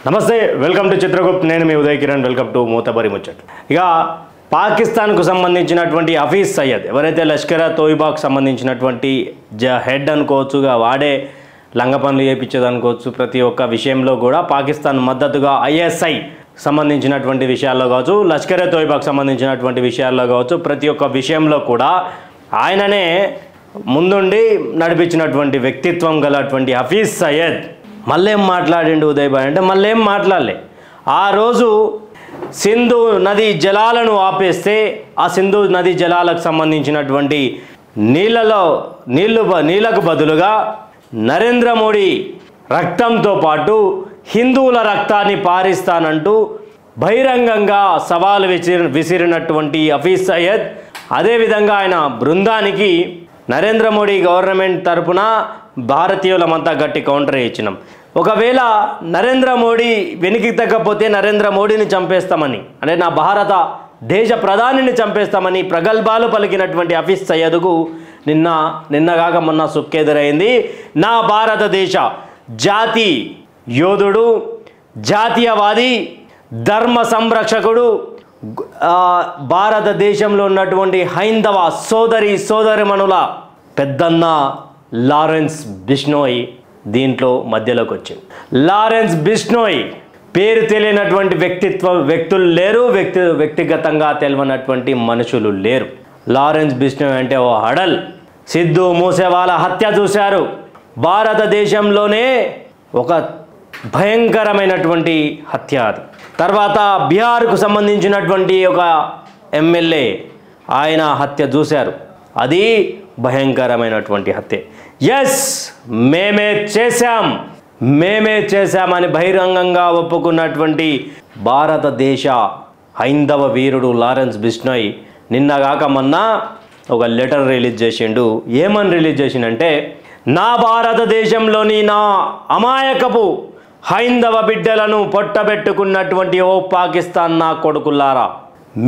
నమస్తే, welcome to Chitragupt. నేను మీ Uday Kiran. Welcome to మూతబరి ముచ్చట్లు. ఇక పాకిస్తాన్కు సంబంధించినటువంటి హఫీజ్ సయ్యద్ ఎవరైతే లష్కర్ తోయిబాకు సంబంధించినటువంటి హెడ్ అనుకోవచ్చుగా, వాడే లంగ పనులు చేయించేది అనుకోవచ్చు. ప్రతి ఒక్క విషయంలో కూడా పాకిస్తాన్ మద్దతుగా ఐఎస్ఐ సంబంధించినటువంటి విషయాల్లో కావచ్చు, లష్కర్ తోయిబాకు సంబంధించినటువంటి విషయాల్లో కావచ్చు, ప్రతి ఒక్క విషయంలో కూడా ఆయననే ముందుండి నడిపించినటువంటి వ్యక్తిత్వం గలటువంటి హఫీజ్ సయ్యద్ మళ్ళేం మాట్లాడిండు ఉదయ్ భాయ్ అంటే మళ్ళేం మాట్లాడలే. ఆ రోజు సింధు నది జలాలను ఆపేస్తే ఆ సింధు నది జలాలకు సంబంధించినటువంటి నీళ్లకు బదులుగా నరేంద్ర మోడీ రక్తంతో పాటు హిందువుల రక్తాన్ని పారిస్తానంటూ బహిరంగంగా సవాలు విసిరినటువంటి హఫీజ్ సయ్యద్, అదేవిధంగా ఆయన బృందానికి నరేంద్ర మోడీ గవర్నమెంట్ తరపున భారతీయులమంతా గట్టి కౌంటర్ ఇచ్చినాం. ఒకవేళ నరేంద్ర మోడీ వెనక్కి తగ్గకపోతే నరేంద్ర మోడీని చంపేస్తామని, అంటే నా భారత దేశ ప్రధానిని చంపేస్తామని ప్రగల్భాలు పలికినటువంటి హఫీజ్ సయ్యద్కు నిన్నగాక మొన్న సుక్కెదురైంది. నా భారతదేశ జాతి యోధుడు, జాతీయవాది, ధర్మ సంరక్షకుడు, భారతదేశంలో ఉన్నటువంటి హైందవ సోదరిమణుల పెద్దన్న లారెన్స్ బిష్నోయ్ దీంట్లో మధ్యలోకి వచ్చింది. లారెన్స్ బిష్నోయ్ పేరు తెలియనటువంటి వ్యక్తులు లేరు, వ్యక్తిగతంగా తెలియనటువంటి మనుషులు లేరు. లారెన్స్ బిష్నోయ్ అంటే ఓ హడల్. సిద్ధు మూసేవాల హత్య చూశారు. భారతదేశంలోనే ఒక భయంకరమైనటువంటి హత్య అది. తర్వాత బీహార్కు సంబంధించినటువంటి ఒక ఎమ్మెల్యే ఆయన హత్య చూశారు. అది భయంకరమైనటువంటి హత్య. ఎస్, మేమే చేశామని బహిరంగంగా ఒప్పుకున్నటువంటి భారతదేశ హైందవ వీరుడు లారెన్స్ బిష్నోయ్ నిన్నగాక మొన్న ఒక లెటర్ రిలీజ్ చేసిండు. ఏమని రిలీజ్ చేసిండంటే, నా భారతదేశంలోని నా అమాయకపు హైందవ బిడ్డలను పొట్టబెట్టుకున్నటువంటి ఓ పాకిస్తాన్ నా కొడుకులారా,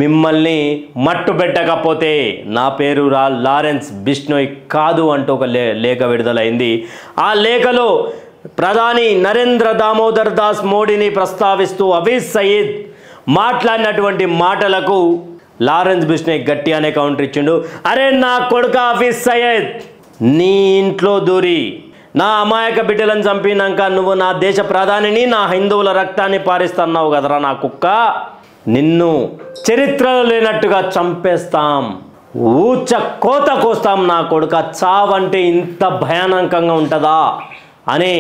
మిమ్మల్ని మట్టు పెట్టకపోతే నా పేరు లారెన్స్ బిష్నోయ్ కాదు అంటూ ఒక లేఖ విడుదలైంది. ఆ లేఖలో ప్రధాని నరేంద్ర దామోదర్ దాస్ మోడీని ప్రస్తావిస్తూ హఫీజ్ సయ్యద్ మాట్లాడినటువంటి మాటలకు లారెన్స్ బిష్నోయ్ గట్టిగానే కౌంటర్ ఇచ్చిండు. అరే నా కొడుక హఫీజ్ సయ్యద్, నీ ఇంట్లో దూరి నా అమాయక బిడ్డలను చంపినాక నువ్వు నా దేశ ప్రధానిని, నా హిందువుల రక్తాన్ని పారిస్తున్నావు కదరా నా కుక్క, నిన్ను చరిత్రలో లేనట్టుగా చంపేస్తాం, ఊచ కోత కోస్తాం నా కొడుక, చావంటే ఇంత భయానకంగా ఉంటుందా అని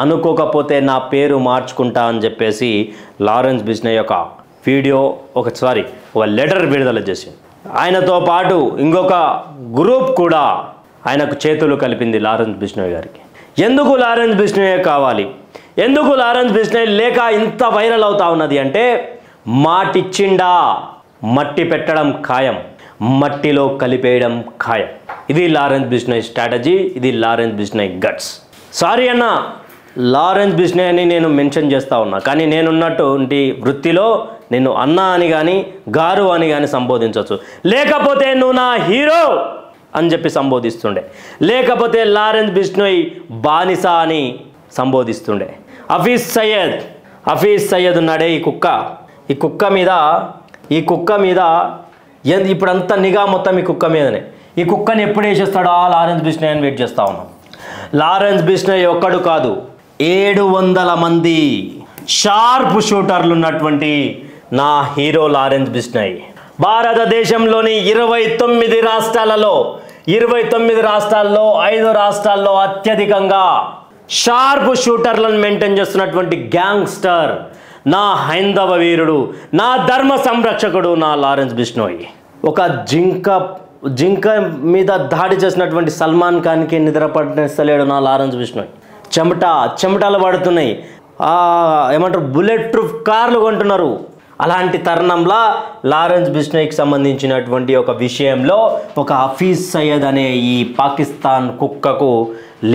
అనుకోకపోతే నా పేరు మార్చుకుంటా అని చెప్పేసి లారెన్స్ బిష్నోయ్ యొక్క వీడియో ఒక లెటర్ విడుదల చేసింది. ఆయనతో పాటు ఇంకొక గ్రూప్ కూడా ఆయనకు చేతులు కలిపింది లారెన్స్ బిష్నోయ్ గారికి. ఎందుకు లారెన్స్ బిష్నోయ్ కావాలి, ఎందుకు లారెన్స్ బిష్నోయ్ లేక ఇంత వైరల్ అవుతా ఉన్నది అంటే, మాటిచ్చిండా మట్టి పెట్టడం ఖాయం, మట్టిలో కలిపేయడం ఖాయం. ఇది లారెన్స్ బిష్నోయ్ స్ట్రాటజీ, ఇది లారెన్స్ బిష్నోయ్ గట్స్. సారీ అన్న, లారెన్స్ బిష్నోయ్ అని నేను మెన్షన్ చేస్తూ ఉన్నా, కానీ నేనున్నటువంటి వృత్తిలో నేను అన్న అని కానీ గారు అని కానీ సంబోధించవచ్చు. లేకపోతే నువ్వు నా హీరో అని చెప్పి సంబోధిస్తుండే, లేకపోతే లారెన్స్ బిష్నోయ్ బానిస అని సంబోధిస్తుండే. హఫీజ్ సయ్యద్ ఉన్నాడే, ఈ కుక్క మీద ఇప్పుడంతా నిఘా మొత్తం ఈ కుక్క మీదనే. ఈ కుక్కని ఎప్పుడు వేసేస్తాడో లారెన్స్ బిష్నోయ్ అని వెయిట్ చేస్తూ ఉన్నాం. లారెన్స్ బిష్నోయ్ ఒక్కడు కాదు, 700 మంది షార్ప్ షూటర్లు ఉన్నటువంటి నా హీరో లారెన్స్ బిష్నోయ్. భారతదేశంలోని 29 రాష్ట్రాల్లో 5 రాష్ట్రాల్లో అత్యధికంగా షార్ప్ షూటర్లను మెయింటైన్ చేస్తున్నటువంటి గ్యాంగ్స్టర్ నా హైందవ వీరుడు, నా ధర్మ సంరక్షకుడు నా లారెన్స్ బిష్నోయ్. ఒక జింక మీద దాడి చేసినటువంటి సల్మాన్ ఖాన్కి నిద్రపట్టలేడు నా లారెన్స్ బిష్నోయ్. చెమటలు పడుతున్నాయి, ఏమంటారు, బుల్లెట్ ప్రూఫ్ కార్లు కొంటున్నారు. అలాంటి తరుణంలో లారెన్స్ బిష్నోయ్కి సంబంధించినటువంటి ఒక విషయంలో ఒక హఫీజ్ సయ్యద్ అనే ఈ పాకిస్తాన్ కుక్కకు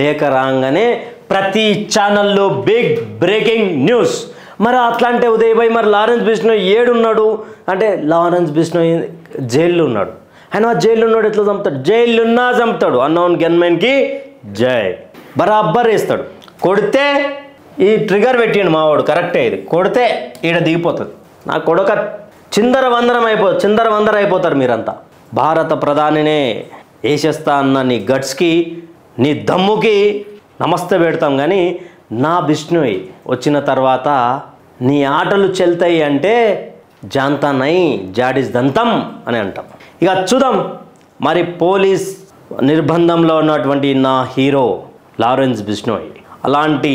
లేఖ రాగానే ప్రతి ఛానల్లో బిగ్ బ్రేకింగ్ న్యూస్. మరి అట్లా అంటే ఉదయ్ భాయ్, మరి లారెన్స్ బిష్నోయ్ ఏడున్నాడు అంటే, లారెన్స్ బిష్నోయ్ జైల్లో ఉన్నాడు. ఆయన జైల్లో ఉన్నాడు, ఎట్లా చంపుతాడు? జైలున్నా చంపుతాడు. అన్నోన్ గన్మెన్కి జై బరాబర్ వేస్తాడు. కొడితే ఈ ట్రిగర్ పెట్టిండు మావాడు, కరెక్టే, ఇది కొడితే ఈడ దిగిపోతుంది. నా కొడుక చిందర వందర అయిపోతారు మీరంతా. భారత ప్రధానినే వేసేస్తా అన్న నీ గట్స్కి, నీ దమ్ముకి నమస్తే పెడతాం. కానీ నా బిష్ణోయ్ వచ్చిన తర్వాత నీ ఆటలు చెల్తాయి అంటే జాంతా నై జాడిస్ దంతం అని అంటాం. ఇక చూద్దాం మరి పోలీస్ నిర్బంధంలో ఉన్నటువంటి నా హీరో లారెన్స్ బిష్ణోయ్. అలాంటి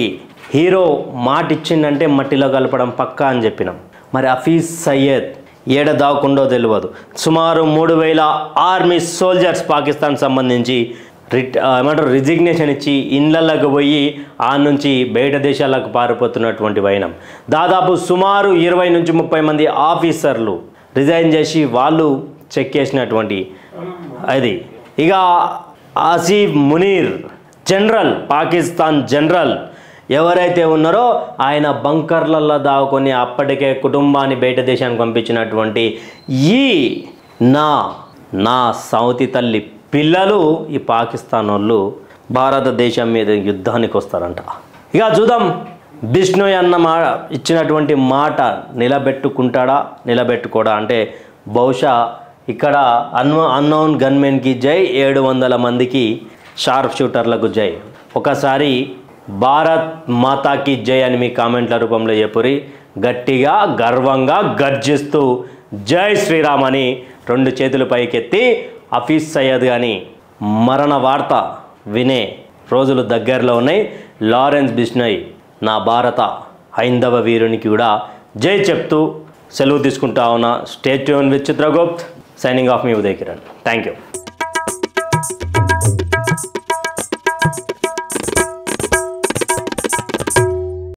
హీరో మాట ఇచ్చిందంటే మట్టిలో కలపడం పక్కా అని చెప్పినాం. మరి హఫీజ్ సయ్యద్ ఏడ దాక్కుండో తెలియదు. సుమారు 3000 ఆర్మీ సోల్జర్స్ పాకిస్తాన్ సంబంధించి రిజిగ్నేషన్ ఇచ్చి ఇళ్ళకు పోయి ఆ నుంచి బయట దేశాలకు పారిపోతున్నటువంటి వైనం. దాదాపు సుమారు 20 నుంచి 30 మంది ఆఫీసర్లు రిజైన్ చేసి వాళ్ళు చెక్ చేసినటువంటి అది. ఇక ఆసిఫ్ మునీర్ జనరల్, పాకిస్తాన్ జనరల్ ఎవరైతే ఉన్నారో ఆయన బంకర్లలో దాచుకొని అప్పటికే కుటుంబాన్ని బయట దేశానికి పంపించినటువంటి ఈ నా సౌతి తల్లి పిల్లలు ఈ పాకిస్తాన్ వాళ్ళు భారతదేశం మీద యుద్ధానికి వస్తారంట. ఇక చూద్దాం బిష్ణోయ్ అన్న ఇచ్చినటువంటి మాట నిలబెట్టుకుంటాడా నిలబెట్టుకోడా అంటే బహుశా ఇక్కడ అన్నోన్ గన్మెన్కి జై, 700 మందికి షార్ప్ షూటర్లకు జై. ఒకసారి భారత్ మాతాకి జై అని మీ కామెంట్ల రూపంలో చెప్పురి. గట్టిగా గర్వంగా గర్జిస్తూ జై శ్రీరామ్ అని 2 చేతులు పైకెత్తి హఫీజ్ సయ్యద్ కానీ మరణ వార్త వినే రోజులు దగ్గరలో ఉన్నాయి. లారెన్స్ బిష్ణోయ్ నా భారత హైందవ వీరునికి కూడా జై చెప్తూ సెలవు తీసుకుంటా ఉన్నా. Stay tune with Chitragupt. Signing off me Uday Kiran. Thank you.